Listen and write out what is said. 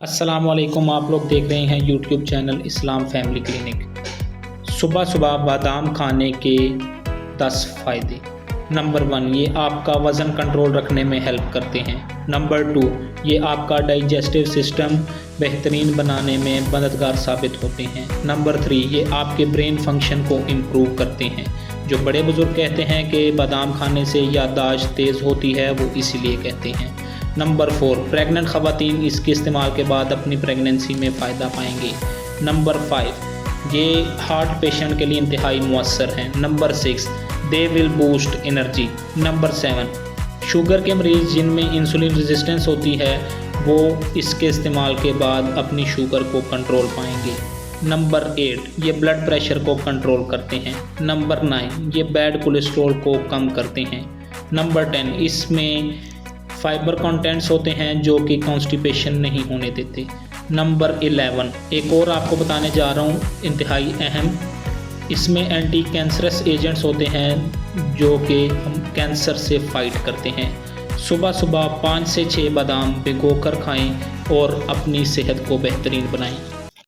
अस्सलाम वालेकुम। आप लोग देख रहे हैं यूट्यूब चैनल इस्लाम फैमिली क्लिनिक। सुबह सुबह बादाम खाने के 10 फ़ायदे। नंबर 1, ये आपका वज़न कंट्रोल रखने में हेल्प करते हैं। नंबर 2, ये आपका डाइजेस्टिव सिस्टम बेहतरीन बनाने में मददगार साबित होते हैं। नंबर 3, ये आपके ब्रेन फंक्शन को इम्प्रूव करते हैं। जो बड़े बुज़ुर्ग कहते हैं कि बादाम खाने से याददाश्त तेज़ होती है, वो इसीलिए कहते हैं। नंबर 4, प्रेग्नेंट ख़वातीन इसके इस्तेमाल के बाद अपनी प्रेगनेंसी में फ़ायदा पाएंगे। नंबर 5, ये हार्ट पेशेंट के लिए इंतहाई मुअस्सर हैं। Number 6, they will boost energy. Number 7, sugar के मरीज़ जिनमें इंसुलिन रेजिस्टेंस होती है वो इसके इस्तेमाल के बाद अपनी शुगर को कंट्रोल पाएंगे। नंबर 8, ये ब्लड प्रेशर को कंट्रोल करते हैं। नंबर 9, ये बैड कोलेस्ट्रॉल को कम करते हैं। नंबर 10, इसमें फाइबर कंटेंट्स होते हैं जो कि कॉन्स्टिपेशन नहीं होने देते। नंबर 11, एक और आपको बताने जा रहा हूँ इंतहाई अहम, इसमें एंटी कैंसरस एजेंट्स होते हैं जो कि हम कैंसर से फाइट करते हैं। सुबह सुबह 5 से 6 बादाम भिगो कर खाएं और अपनी सेहत को बेहतरीन बनाएं।